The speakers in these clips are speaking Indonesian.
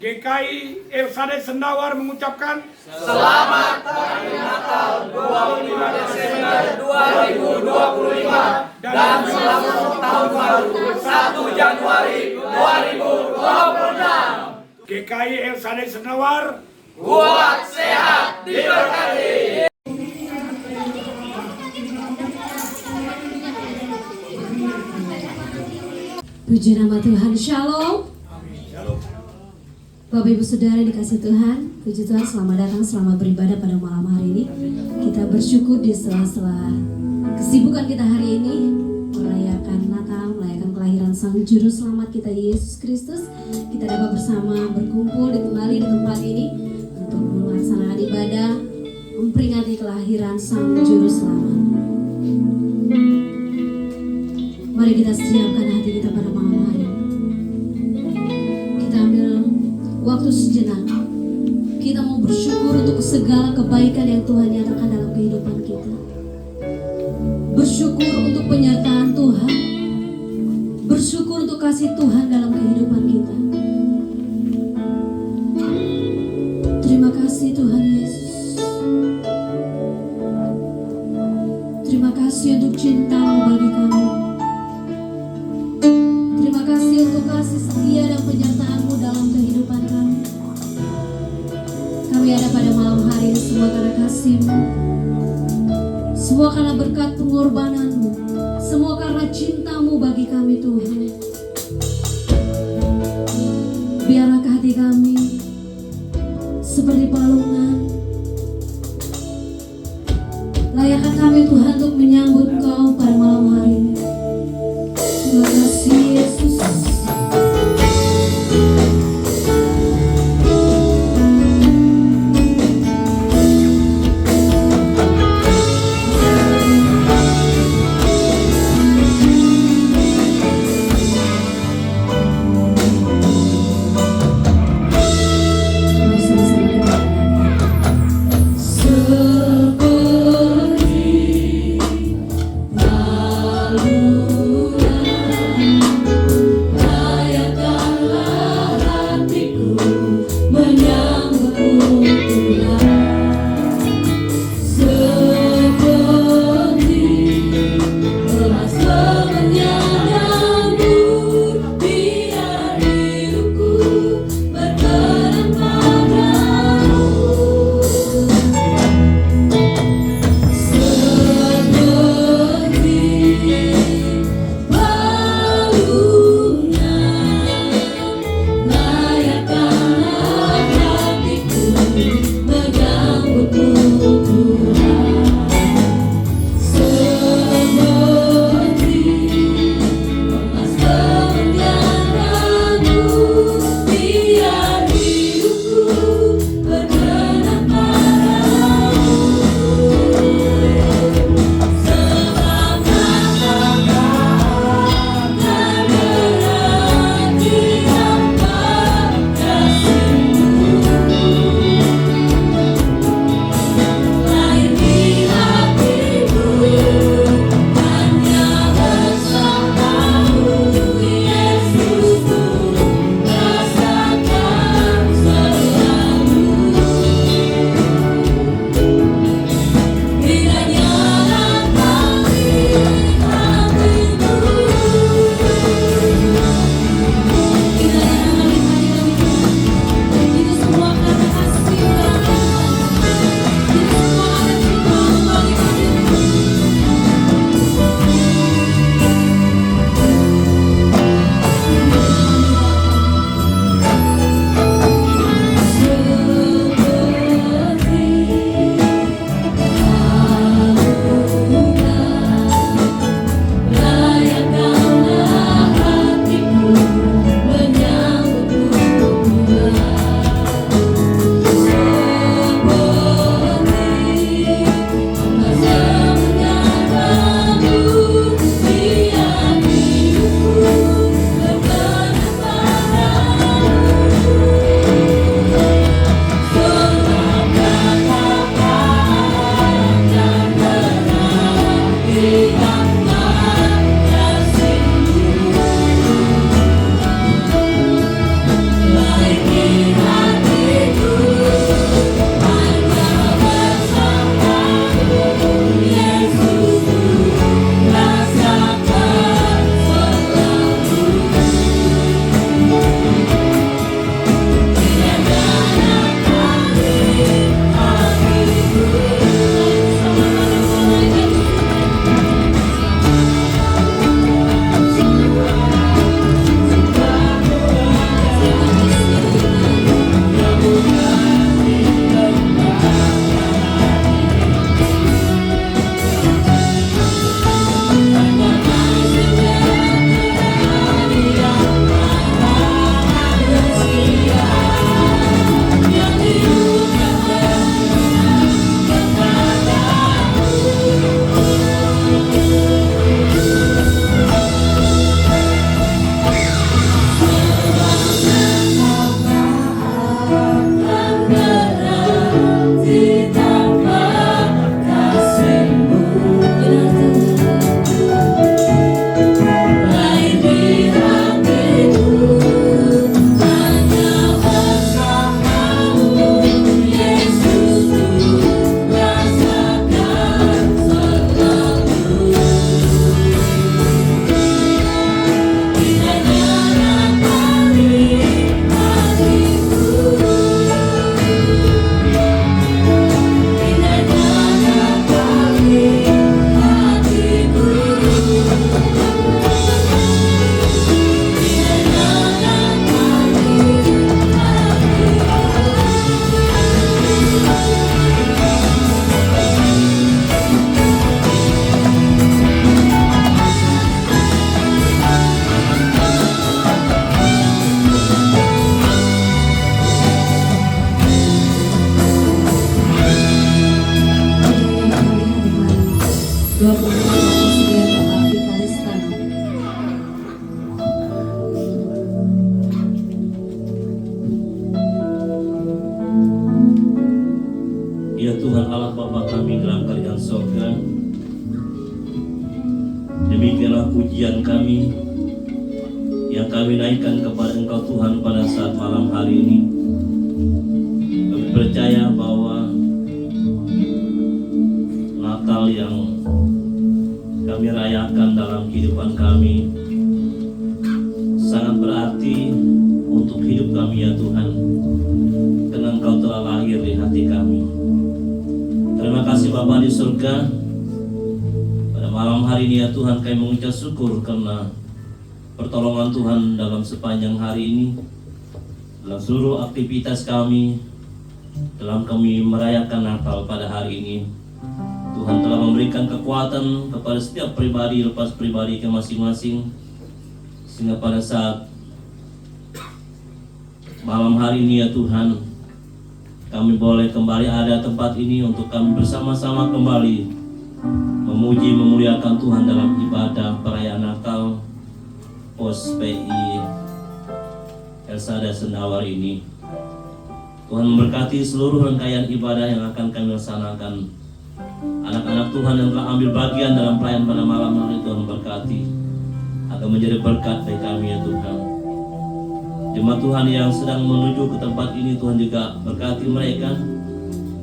GKI Elsade Sendawar mengucapkan Selamat Hari Natal 25 Desember 2025 dan selamat Tahun Baru 1 Januari 2026. GKI Elsade Sendawar Kuat, sehat, diberkati. Puji nama Tuhan, Shalom. Bapak Ibu Saudara dikasih Tuhan, puji Tuhan, selamat datang, selamat beribadah pada malam hari ini. Kita bersyukur di sela-sela kesibukan kita hari ini merayakan Natal, merayakan kelahiran Sang Juru Selamat kita Yesus Kristus. Kita dapat bersama berkumpul kembali di tempat ini untuk melaksanakan ibadah, memperingati kelahiran Sang Juru Selamat. Mari kita siapkan hati kita pada malam hari ini. Kita ambil waktu sejenak. Kita mau bersyukur untuk segala kebaikan yang Tuhan nyatakan dalam kehidupan kita. Bersyukur untuk penyertaan Tuhan. Bersyukur untuk kasih Tuhan dalam kehidupan kita. Terima kasih Tuhan Yesus. Terima kasih untuk cinta-Mu bagi kami. Terima kasih untuk kasih setia dan penyertaan-Mu dalam kehidupan kami. Kami ada pada malam hari ini semua karena kasih-Mu, semua karena berkat pengorbanan-Mu, semua karena cinta-Mu bagi kami Tuhan. Biarlah hati kami seperti palungan. Layakkan kami Tuhan untuk menyambut Engkau pada malam hari ini. Terima kasih Yesus. Ya Tuhan Allah Bapa kami dalam kerajaan surga, demikianlah pujian kami yang kami naikkan kepada Engkau Tuhan pada saat malam hari ini. Kami percaya bahwa Natal yang kami rayakan dalam kehidupan kami sangat berarti untuk hidup kami ya Tuhan, karena Engkau telah lahir di hati kami. Terima kasih Bapa di surga, pada malam hari ini ya Tuhan kami mengucap syukur karena pertolongan Tuhan dalam sepanjang hari ini, dalam seluruh aktivitas kami, dalam kami merayakan Natal pada hari ini. Tuhan telah memberikan kekuatan kepada setiap pribadi lepas pribadi ke masing-masing, sehingga pada saat malam hari ini ya Tuhan, kami boleh kembali ada tempat ini untuk kami bersama-sama kembali memuji memuliakan Tuhan dalam ibadah perayaan Natal POS PI Elsada Sendawar ini. Tuhan memberkati seluruh rangkaian ibadah yang akan kami laksanakan. Anak-anak Tuhan yang telah ambil bagian dalam perayaan pada malam hari, Tuhan memberkati akan menjadi berkat bagi kami ya Tuhan. Jemaat Tuhan yang sedang menuju ke tempat ini, Tuhan juga berkati mereka,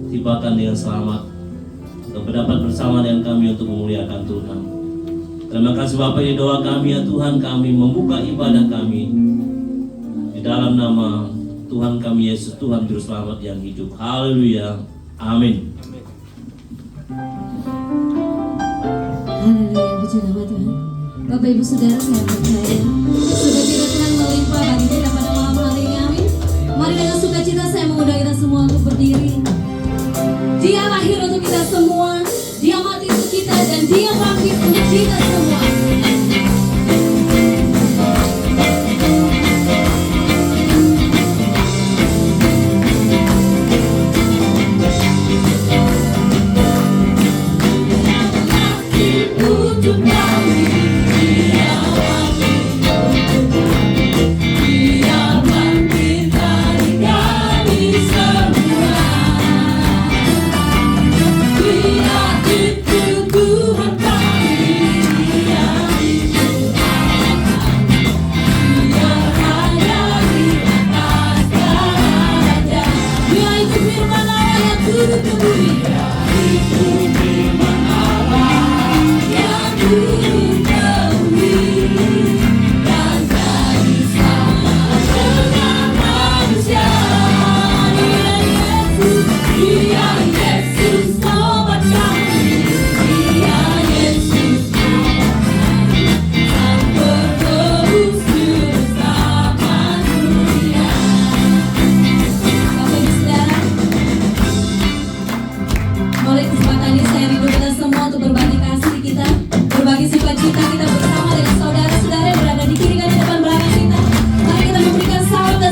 tibakan dengan selamat untuk berdapat bersama dengan kami untuk memuliakan Tuhan. Terima kasih Bapak, ini doa kami ya Tuhan, kami membuka ibadah kami di dalam nama Tuhan kami Yesus, Tuhan Juru Selamat yang hidup. Haleluya, amin. Haleluya, puji nama Tuhan. Bapak Ibu Saudara, saya percaya sukacita Tuhan melimpah bagi kita pada malam hari ini, amin. Mari dengan sukacita saya mengundang kita semua untuk berdiri. Dia lahir untuk kita semua, Dia mati untuk kita, dan Dia bangkit untuk kita semua.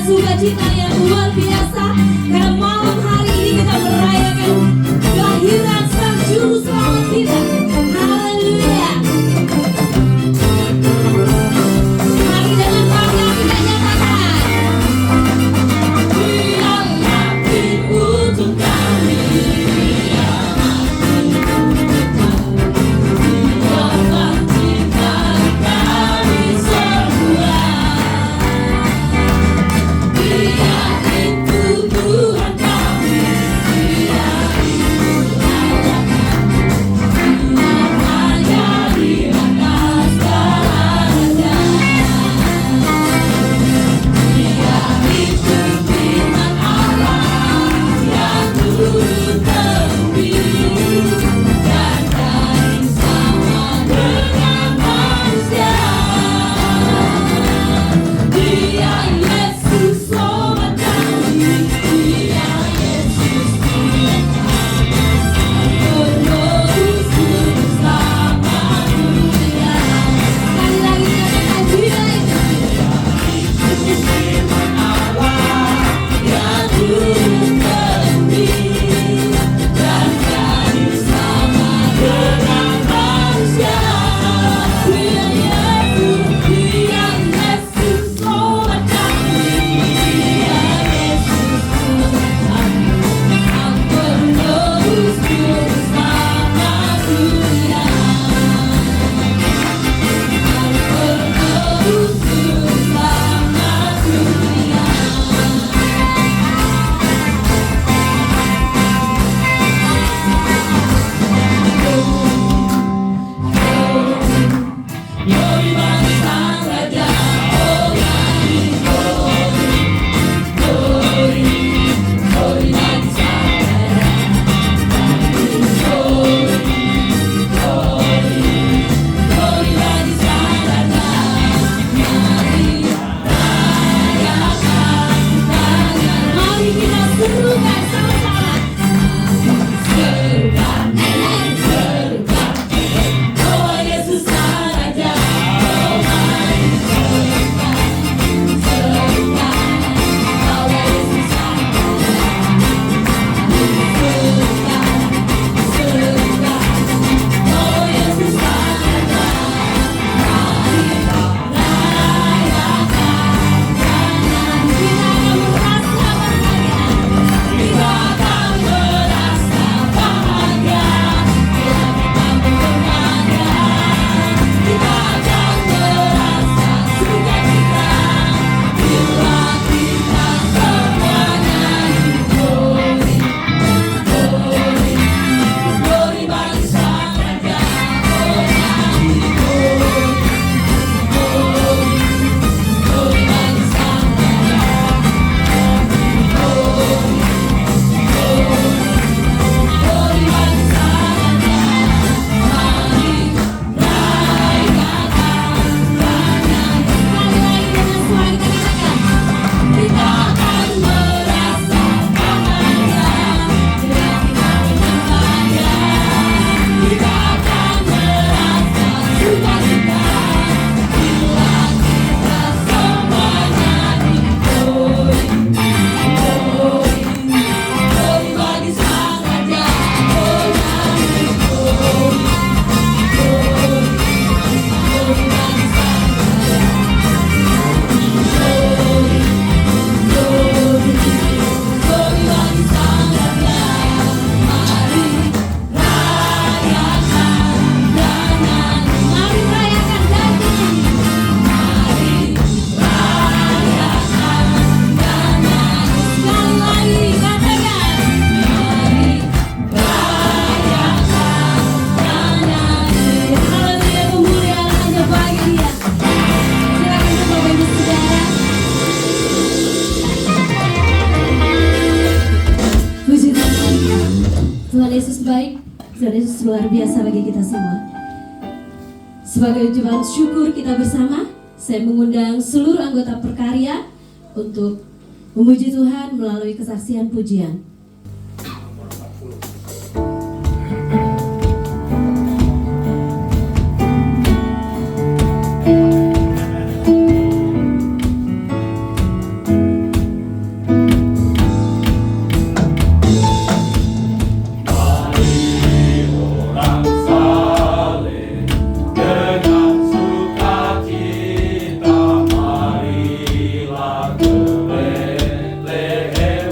Sukacita yang luar biasa karena malam hari ini kita merayakan kelahiran Sang Juru Selamat kita. Haleluya. Mari dengan bangga kita nyatakan, Dia mati untuk kami, Dia mati untuk kami, Dia bangkit dari kami semua. Dia itu Tuhan kami, Dia itu Allah kami, Dia raja di atas segala. Dia itu firman Allah yang turun ke bumi dan daging sama dengan manusia. Dia Yesus Sobat kami, Dia Yesus Tuhan kami, Penebus Juru Selamat dunia. Sekali lagi katakan, Dia itu firman Allah yang turun ke bumi dan jadi sama dengan manusia. Dia Yesus Sobat kami, Dia Yesus Tuhan kami, Sang Penebus Tuhan Yesus luar biasa bagi kita semua. Sebagai ucapan syukur kita bersama, saya mengundang seluruh anggota Perkarya untuk memuji Tuhan melalui kesaksian pujian. Marilah ke Bethlehem.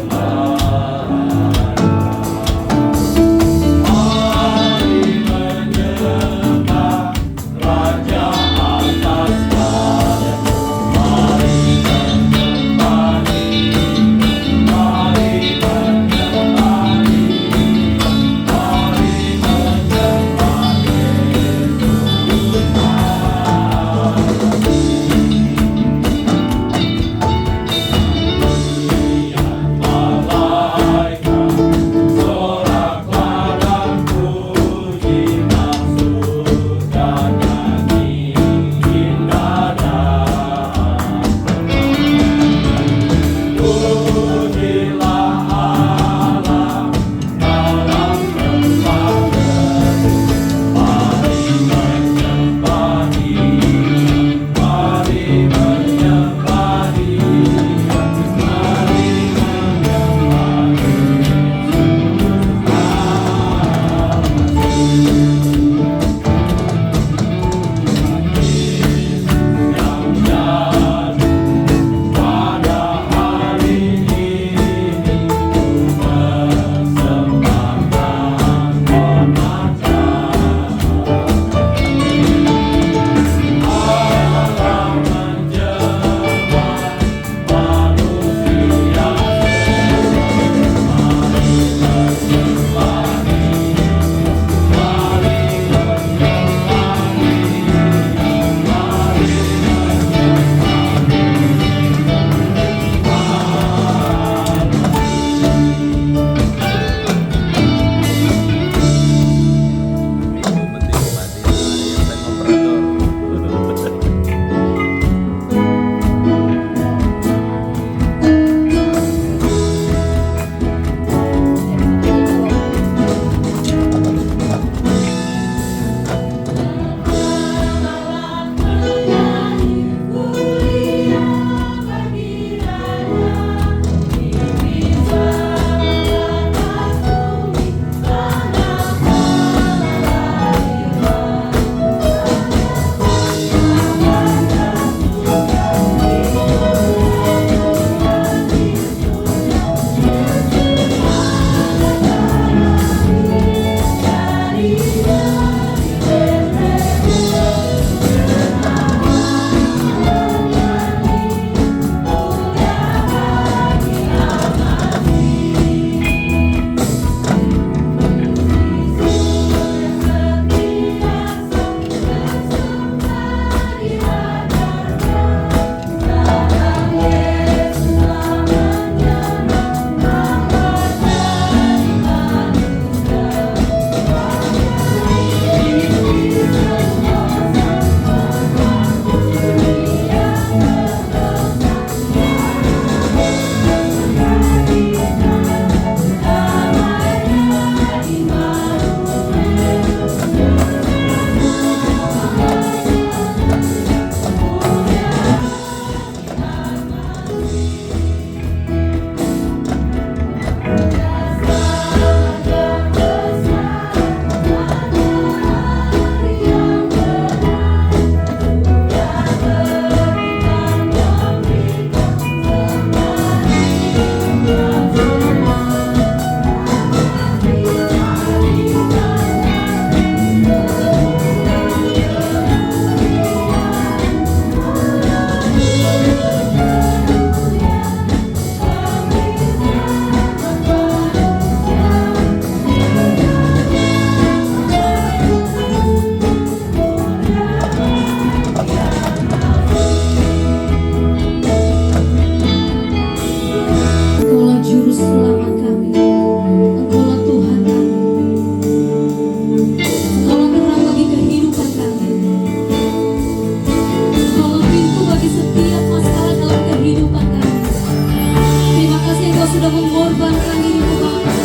sudah mengorbankan dirimu Bapa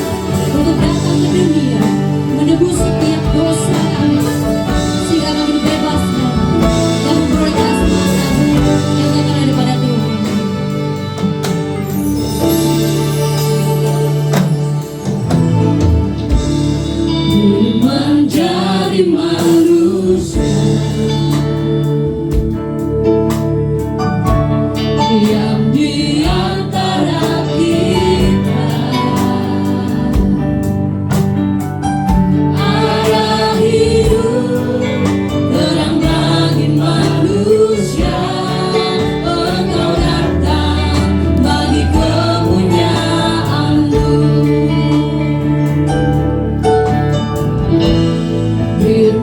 untuk datang ke dunia menebus setiap dosa kami, sehingga kami dibebaskan dan memperoleh keselamatan yang datang daripada Tuhan. Menjadi manusia yang di antara kita, arah hidup terang bagi manusia. Engkau datang bagi kepunyaanmu,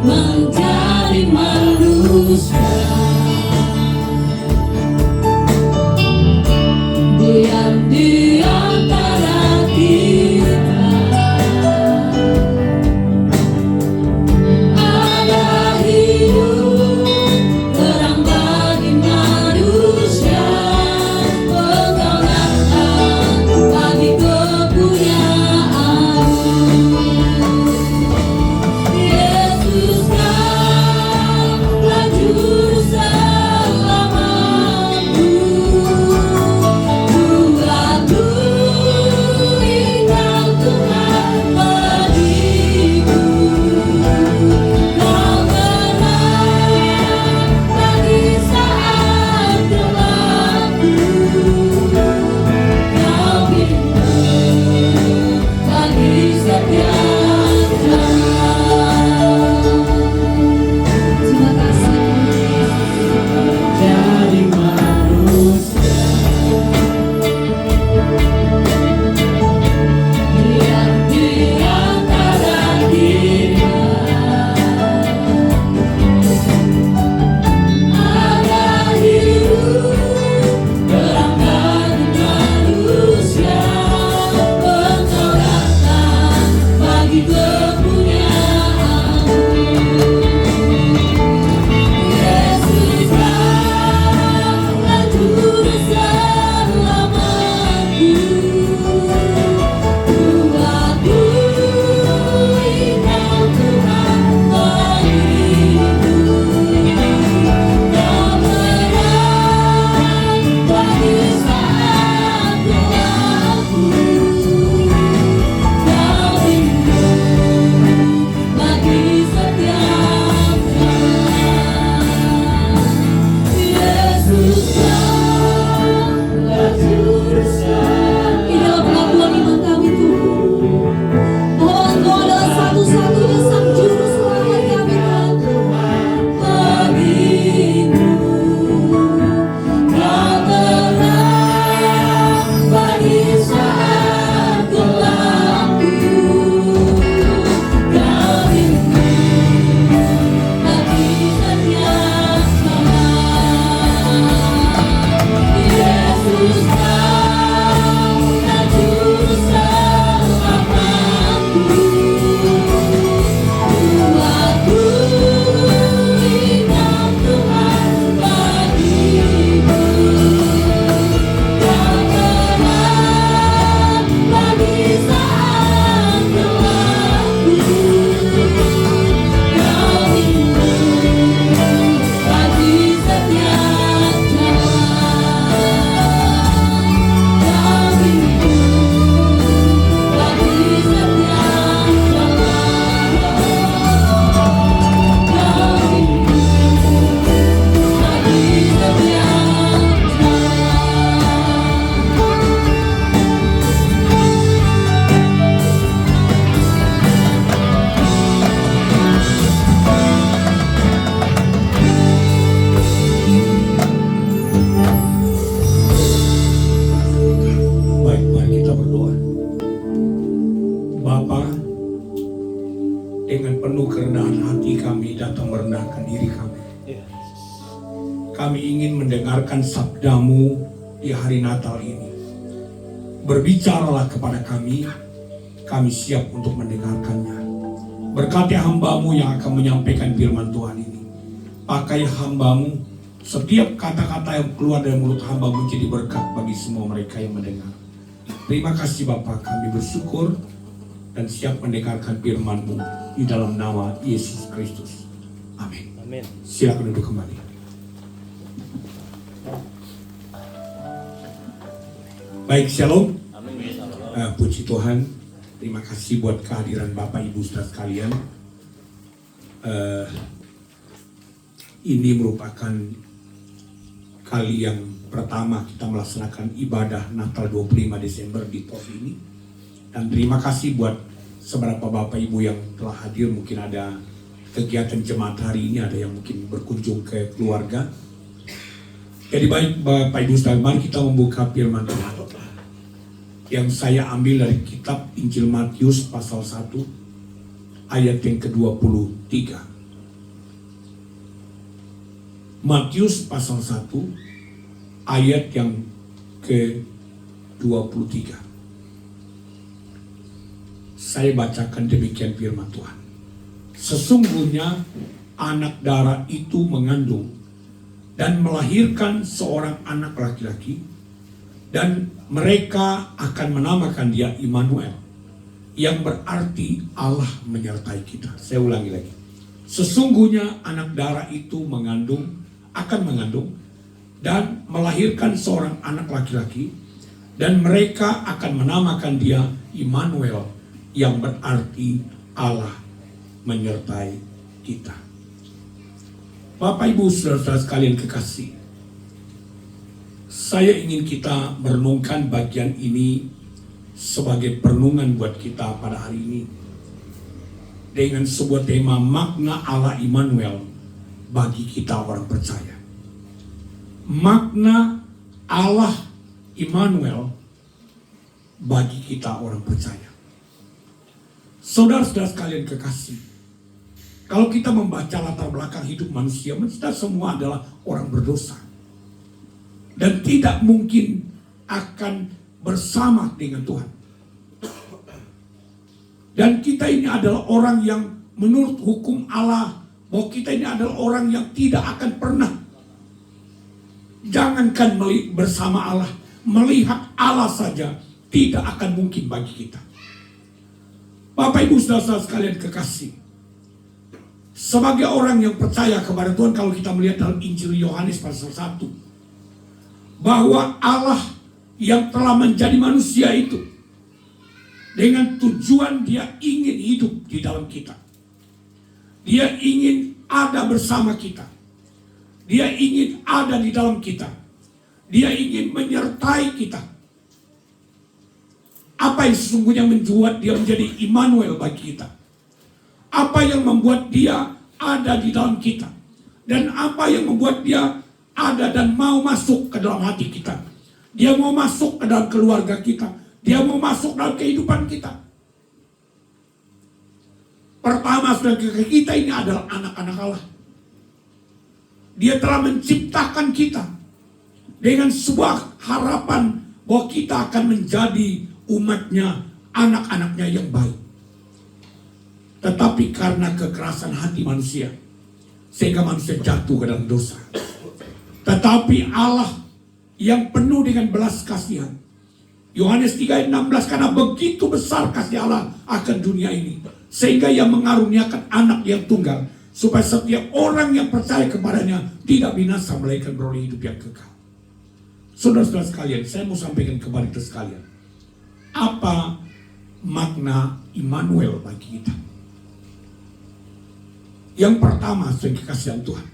menjadi manusia, diam di antara kita, ada hidup terang bagi manusia. Engkau datang bagi kepunyaanmu. Yesus, Kaulah Juru Selamatku. Ku akui Kau Tuhan bagiku. Kau terang bagi saat gelapku. Kau bintang bagi setiap jalan. Terima kasih. Jadi manusia, diam di antara kita, ada hidup terang bagi manusia. Engkau datang bagi kepunyaanmu. Yesus, Kaulah Juru Selamatku. Ku akui Kau Tuhan bagiku. Kau terang bagi saat gelapku. Kau bintang bagi setiap jalan. Yesus, Kaulah Juru Selamatku. Inilah pengakuan iman kami Tuhan, bahwa Engkau adalah satu-satunya Sang Juru Selamat kami Tuhan. Bagiku, Kau terang bagi saat gelapku. Kau bintang bagi setiap jalan. Yesus, Kaulah Juru Selamatku. Ku akui Kau Tuhan bagiku. Kau terang bagi saat gelapku. Kau bintang bagi setiap jalan. Kau bintang bagi setiap Baik, mari kita berdoa. Bapa, dengan penuh kerendahan hati kami datang merendahkan diri kami. Kami ingin mendengarkan sabdamu di hari Natal ini. Berbicaralah kepada kami siap untuk mendengarkannya. Berkati hamba-Mu yang akan menyampaikan firman Tuhan ini. Pakai hamba-Mu, setiap kata-kata yang keluar dari mulut hamba menjadi berkat bagi semua mereka yang mendengar. Terima kasih Bapa, kami bersyukur dan siap mendengarkan firman-Mu di dalam nama Yesus Kristus. Amin. Amin. Silakan duduk kembali. Baik, shalom. Puji Tuhan. Terima kasih buat kehadiran Bapak Ibu saudara sekalian. Ini merupakan kali yang pertama kita melaksanakan ibadah Natal 25 Desember di TOS ini. Dan terima kasih buat seberapa Bapak Ibu yang telah hadir. Mungkin ada kegiatan jemaat hari ini, ada yang mungkin berkunjung ke keluarga. Jadi baik Bapak Ibu saudara, mari kita membuka firman Tuhan yang saya ambil dari kitab Injil Matius pasal 1 ayat yang ke-23. Matius pasal 1 ayat yang ke-23. Saya bacakan demikian firman Tuhan. Sesungguhnya anak darah itu mengandung dan melahirkan seorang anak laki-laki, dan mereka akan menamakan dia Immanuel, yang berarti Allah menyertai kita. Saya ulangi lagi. Sesungguhnya anak darah itu akan mengandung dan melahirkan seorang anak laki-laki, dan mereka akan menamakan dia Immanuel, yang berarti Allah menyertai kita. Bapak Ibu saudara-saudara sekalian kekasih, saya ingin kita merenungkan bagian ini sebagai perenungan buat kita pada hari ini dengan sebuah tema makna Allah Immanuel bagi kita orang percaya. Makna Allah Immanuel bagi kita orang percaya. Saudara-saudara sekalian kekasih, kalau kita membaca latar belakang hidup manusia, kita semua adalah orang berdosa dan tidak mungkin akan bersama dengan Tuhan. Dan kita ini adalah orang yang menurut hukum Allah, bahwa kita ini adalah orang yang tidak akan pernah, jangankan bersama Allah, melihat Allah saja tidak akan mungkin bagi kita. Bapak Ibu saudara sekalian kekasih, sebagai orang yang percaya kepada Tuhan, kalau kita melihat dalam Injil Yohanes pasal 1, bahwa Allah yang telah menjadi manusia itu dengan tujuan dia ingin hidup di dalam kita. Dia ingin ada bersama kita. Dia ingin ada di dalam kita. Dia ingin menyertai kita. Apa yang sesungguhnya membuat dia menjadi Immanuel bagi kita? Apa yang membuat dia ada di dalam kita? Dan apa yang membuat dia ada dan mau masuk ke dalam hati kita? Dia mau masuk ke dalam keluarga kita. Dia mau masuk dalam kehidupan kita. Pertama, saudara, kita ini adalah anak-anak Allah. Dia telah menciptakan kita dengan sebuah harapan bahwa kita akan menjadi umatnya, anak-anaknya yang baik. Tetapi karena kekerasan hati manusia, sehingga manusia jatuh ke dalam dosa. Tetapi Allah yang penuh dengan belas kasihan, Yohanes 3 ayat 16, karena begitu besar kasih Allah akan dunia ini, sehingga ia mengaruniakan anak yang tunggal, supaya setiap orang yang percaya kepadanya tidak binasa, melainkan beroleh hidup yang kekal. Saudara-saudara sekalian, saya mau sampaikan kepada kita sekalian, apa makna Immanuel bagi kita? Yang pertama, saudara kekasihan Tuhan,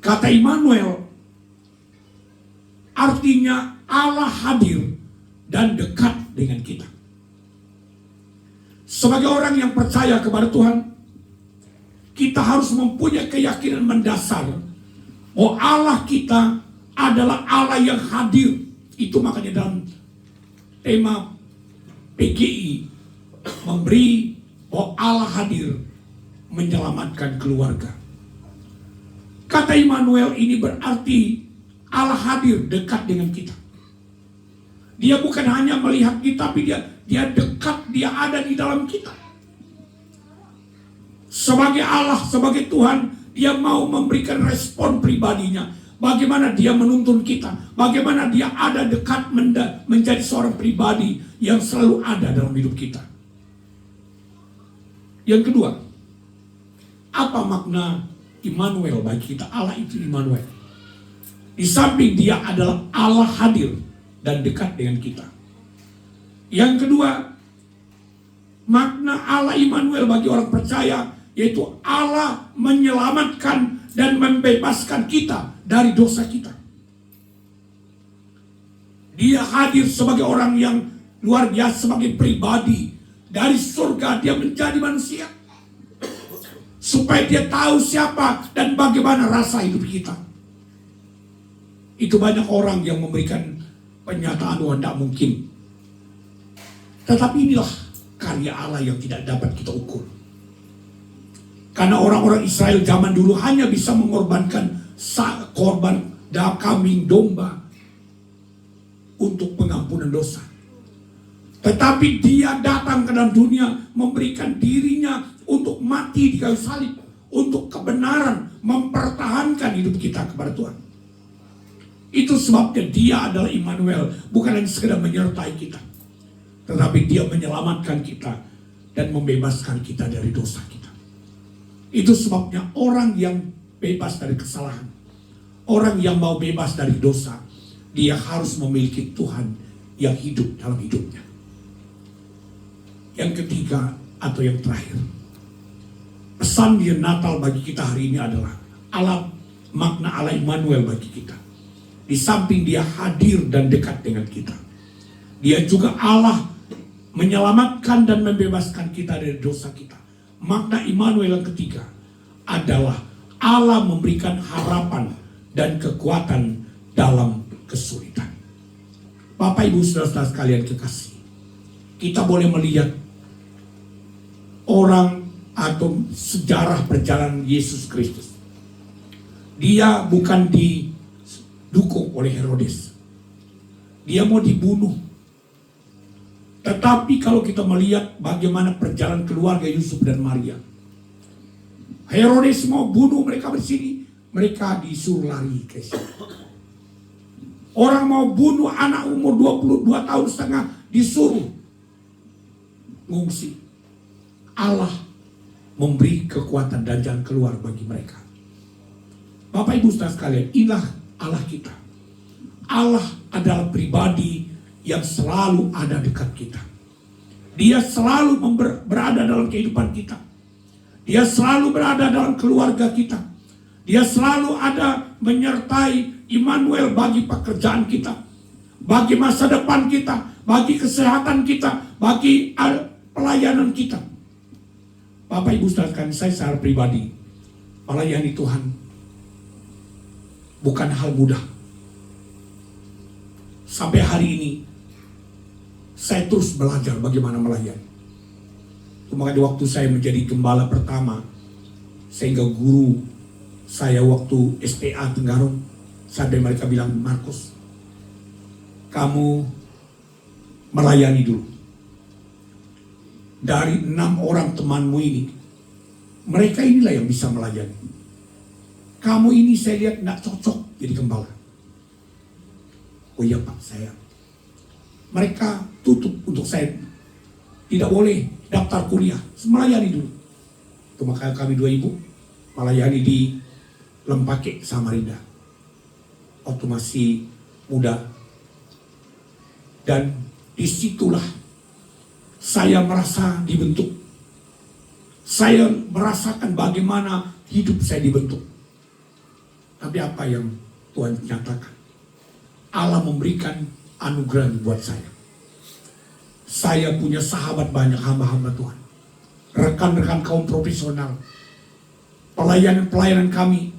kata Immanuel artinya Allah hadir dan dekat dengan kita. Sebagai orang yang percaya kepada Tuhan, kita harus mempunyai keyakinan mendasar bahwa Allah kita adalah Allah yang hadir. Itu makanya dalam tema PGI memberi bahwa Allah hadir menyelamatkan keluarga. Kata Immanuel ini berarti Allah hadir dekat dengan kita. Dia bukan hanya melihat kita, tapi dia dekat, dia ada di dalam kita. Sebagai Allah, sebagai Tuhan, dia mau memberikan respon pribadinya, bagaimana dia menuntun kita, bagaimana dia ada dekat menjadi seorang pribadi yang selalu ada dalam hidup kita. Yang kedua, apa makna Immanuel bagi kita? Allah itu Immanuel. Di samping dia adalah Allah hadir dan dekat dengan kita. Yang kedua, makna Allah Immanuel bagi orang percaya, yaitu Allah menyelamatkan dan membebaskan kita dari dosa kita. Dia hadir sebagai orang yang luar biasa, sebagai pribadi. Dari surga dia menjadi manusia, supaya dia tahu siapa dan bagaimana rasa hidup kita. Itu banyak orang yang memberikan pernyataan bahwa tidak mungkin. Tetapi inilah karya Allah yang tidak dapat kita ukur. Karena orang-orang Israel zaman dulu hanya bisa mengorbankan korban kambing domba untuk pengampunan dosa. Tetapi dia datang ke dalam dunia, memberikan dirinya untuk mati di kayu salib, untuk kebenaran, mempertahankan hidup kita kepada Tuhan. Itu sebabnya dia adalah Immanuel, bukan hanya sekedar menyertai kita, tetapi dia menyelamatkan kita dan membebaskan kita dari dosa kita. Itu sebabnya orang yang bebas dari kesalahan, orang yang mau bebas dari dosa, dia harus memiliki Tuhan yang hidup dalam hidupnya. Yang ketiga atau yang terakhir, pesan di Natal bagi kita hari ini adalah makna Allah Immanuel bagi kita. Di samping dia hadir dan dekat dengan kita, dia juga Allah menyelamatkan dan membebaskan kita dari dosa kita. Makna Immanuel yang ketiga adalah Allah memberikan harapan dan kekuatan dalam kesulitan. Bapak, Ibu, saudara-saudara sekalian kekasih, kita boleh melihat orang atau sejarah perjalanan Yesus Kristus. Dia bukan didukung oleh Herodes. Dia mau dibunuh. Tetapi kalau kita melihat bagaimana perjalanan keluarga Yusuf dan Maria, Herodes mau bunuh mereka di sini, mereka disuruh lari ke sini. Orang mau bunuh anak umur 22 tahun setengah, disuruh ngungsi. Allah memberi kekuatan dan jalan keluar bagi mereka. Bapak, Ibu, saudara sekalian, inilah Allah kita. Allah adalah pribadi yang selalu ada dekat kita. Dia selalu berada dalam kehidupan kita. Dia selalu berada dalam keluarga kita. Dia selalu ada menyertai Immanuel bagi pekerjaan kita, bagi masa depan kita, bagi kesehatan kita, bagi pelayanan kita. Bapak, Ibu, saudara, saya secara pribadi melayani Tuhan bukan hal mudah. Sampai hari ini saya terus belajar bagaimana melayani. Makanya waktu saya menjadi gembala pertama, sehingga guru saya waktu SPA Tenggarong, sampai mereka bilang, Markus, kamu melayani dulu. Dari 6 orang temanmu ini, mereka inilah yang bisa melayani. Kamu ini saya lihat tidak cocok jadi gembala. Oh iya Pak, mereka tutup untuk saya. Tidak boleh daftar kuliah, melayani dulu. Itu maka kami 2 ibu melayani di Lempake, Samarinda, waktu masih muda. Dan disitulah saya merasa dibentuk. Saya merasakan bagaimana hidup saya dibentuk. Tapi apa yang Tuhan nyatakan? Allah memberikan anugerah buat saya. Saya punya sahabat banyak, hamba-hamba Tuhan, rekan-rekan kaum profesional. Pelayanan kami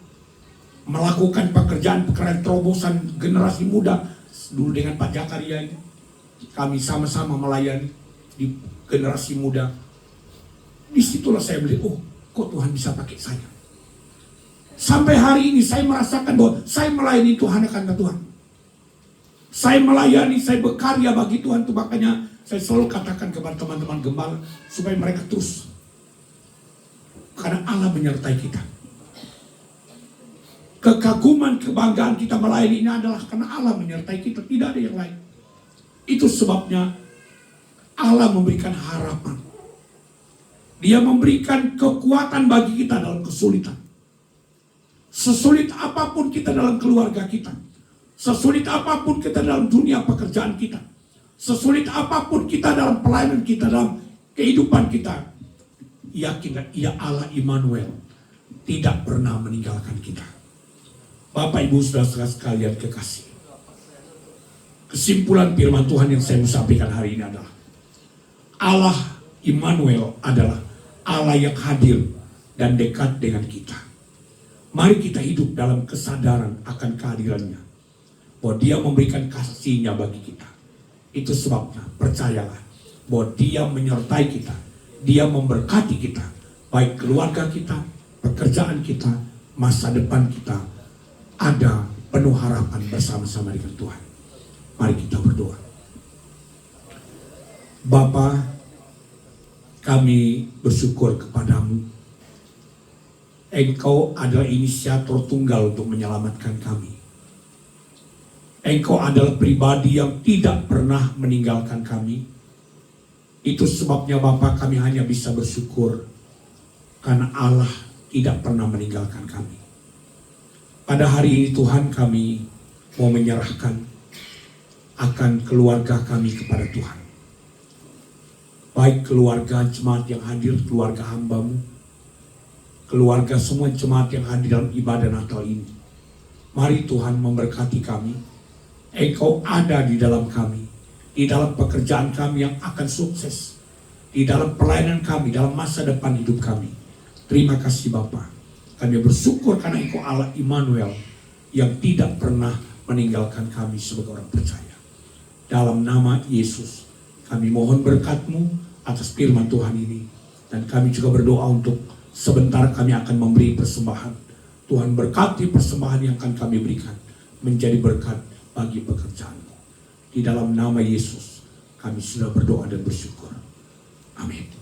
melakukan pekerjaan terobosan generasi muda. Dulu dengan Pak Jakaria ini, kami sama-sama melayani di generasi muda. Disitulah saya melihat, oh kok Tuhan bisa pakai saya. Sampai hari ini saya merasakan bahwa saya melayani Tuhan karena Tuhan. Saya melayani, saya berkarya bagi Tuhan. Itu makanya saya selalu katakan kepada teman-teman gembala supaya mereka terus. Karena Allah menyertai kita. Kekaguman, kebanggaan kita melayani ini adalah karena Allah menyertai kita, tidak ada yang lain. Itu sebabnya Allah memberikan harapan. Dia memberikan kekuatan bagi kita dalam kesulitan. Sesulit apapun kita dalam keluarga kita, sesulit apapun kita dalam dunia pekerjaan kita, sesulit apapun kita dalam pelayanan kita, dalam kehidupan kita, yakinlah Ia Allah Immanuel tidak pernah meninggalkan kita. Bapak Ibu Saudara sekalian kekasih, kesimpulan firman Tuhan yang saya mau sampaikan hari ini adalah Allah Immanuel adalah Allah yang hadir dan dekat dengan kita. Mari kita hidup dalam kesadaran akan kehadirannya, bahwa Dia memberikan kasih-Nya bagi kita. Itu sebabnya percayalah bahwa Dia menyertai kita, Dia memberkati kita, baik keluarga kita, pekerjaan kita, masa depan kita ada penuh harapan bersama-sama dengan Tuhan. Mari kita berdoa. Bapa, kami bersyukur kepadamu. Engkau adalah inisiator tunggal untuk menyelamatkan kami. Engkau adalah pribadi yang tidak pernah meninggalkan kami. Itu sebabnya Bapa, kami hanya bisa bersyukur karena Allah tidak pernah meninggalkan kami. Pada hari ini Tuhan, kami mau menyerahkan akan keluarga kami kepada Tuhan. Baik keluarga jemaat yang hadir, keluarga hamba-Mu, keluarga semua jemaat yang hadir dalam ibadah Natal ini. Mari Tuhan memberkati kami. Engkau ada di dalam kami, di dalam pekerjaan kami yang akan sukses, di dalam pelayanan kami, dalam masa depan hidup kami. Terima kasih Bapa. Kami bersyukur karena Engkau Allah Immanuel yang tidak pernah meninggalkan kami sebagai orang percaya. Dalam nama Yesus, kami mohon berkat-Mu atas firman Tuhan ini. Dan kami juga berdoa untuk sebentar kami akan memberi persembahan. Tuhan berkati persembahan yang akan kami berikan menjadi berkat bagi pekerjaan-Mu. Di dalam nama Yesus kami sudah berdoa dan bersyukur. Amin.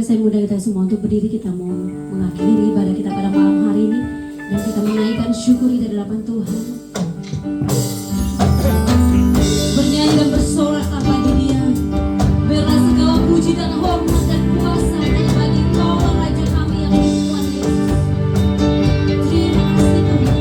Saya mengundang kita semua untuk berdiri, kita mau mengakhiri ibadah kita pada malam hari ini dan kita menaikkan syukur di hadapan Tuhan. Bernyanyi dan bersorak bagi Dia, berilah segala puji puji dan hormat dan kuasa hanya bagi Engkau Raja kami yang Tuhan Yesus. Terima kasih Tuhan.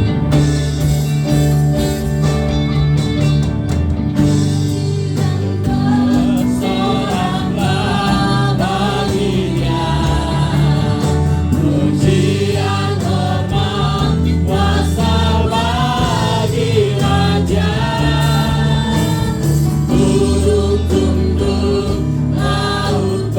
Gunung tunduk, laut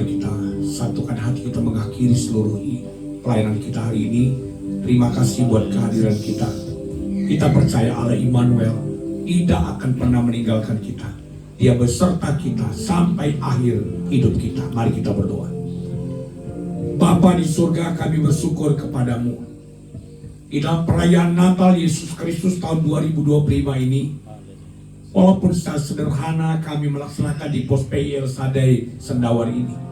mari kita satukan hati kita mengakhiri seluruh pelayanan kita hari ini. Terima kasih buat kehadiran kita. Kita percaya Allah Immanuel tidak akan pernah meninggalkan kita. Dia beserta kita sampai akhir hidup kita. Mari kita berdoa. Bapa di surga, kami bersyukur kepadamu. Di dalam perayaan Natal Yesus Kristus tahun 2025 ini, walaupun secara sederhana kami melaksanakan di Pos PIL Sadai Sendawar ini,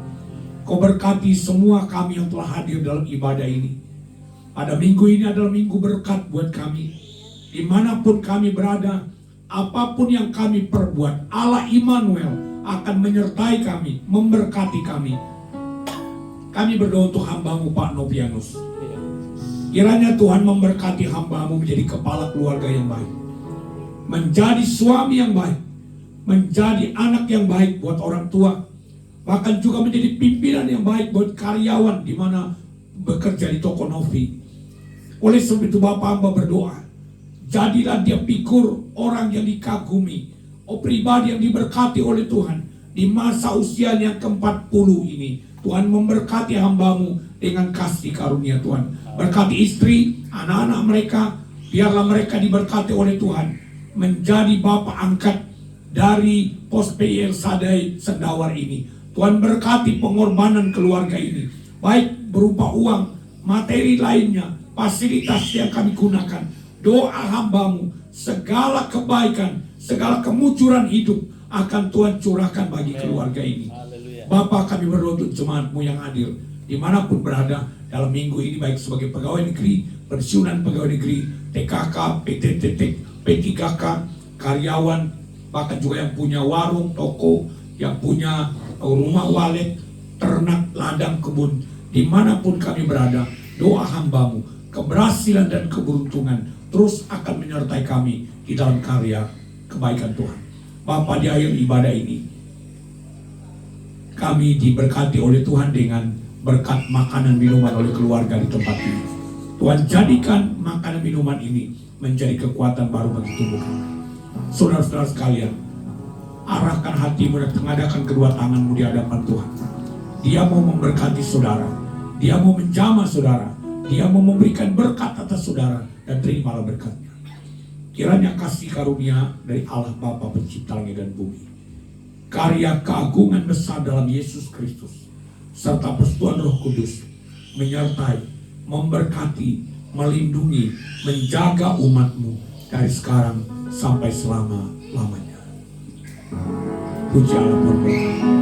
Kau berkati semua kami yang telah hadir dalam ibadah ini. Pada minggu ini adalah minggu berkat buat kami. Dimanapun kami berada, apapun yang kami perbuat, Allah Immanuel akan menyertai kami, memberkati kami. Kami berdoa untuk hamba-Mu Pak Novianus. Kiranya Tuhan memberkati hamba-Mu menjadi kepala keluarga yang baik, menjadi suami yang baik, menjadi anak yang baik buat orang tua, bahkan juga menjadi pimpinan yang baik buat karyawan di mana bekerja di toko Novi. Oleh sebab itu Bapak hamba berdoa, jadilah dia figur orang yang dikagumi, pribadi yang diberkati oleh Tuhan di masa usia yang ke-40 ini. Tuhan memberkati hamba-Mu dengan kasih karunia Tuhan. Berkati istri, anak-anak mereka, biarlah mereka diberkati oleh Tuhan, menjadi Bapak angkat dari Pos PIL Sadai Sendawar ini. Tuhan berkati pengorbanan keluarga ini, baik berupa uang, materi lainnya, fasilitas yang kami gunakan. Doa hamba-Mu, segala kebaikan, segala kemujuran hidup akan Tuhan curahkan bagi keluarga ini. Bapak, kami berdoa untuk jemaat-Mu yang hadir dimanapun berada dalam minggu ini, baik sebagai pegawai negeri, pensiunan pegawai negeri, TKK, PTTT, P3K, karyawan, bahkan juga yang punya warung, toko, yang punya rumah walet, ternak, ladang, kebun. Dimanapun kami berada, doa hamba-Mu, keberhasilan dan keberuntungan terus akan menyertai kami di dalam karya kebaikan Tuhan. Bapak, di akhir ibadah ini kami diberkati oleh Tuhan dengan berkat makanan minuman oleh keluarga di tempat ini. Tuhan jadikan makanan minuman ini menjadi kekuatan baru bagi tubuh kami. Saudara-saudara sekalian, arahkan hatimu dan tengadahkan kedua tanganmu di hadapan Tuhan. Dia mau memberkati saudara, Dia mau menjamah saudara, Dia mau memberikan berkat atas saudara, dan terimalah berkatnya. Kiranya kasih karunia dari Allah Bapa Pencipta langit dan bumi, karya keagungan besar dalam Yesus Kristus, serta persekutuan Roh Kudus menyertai, memberkati, melindungi, menjaga umat-Mu dari sekarang sampai selama-lamanya. Puji Allah berkata.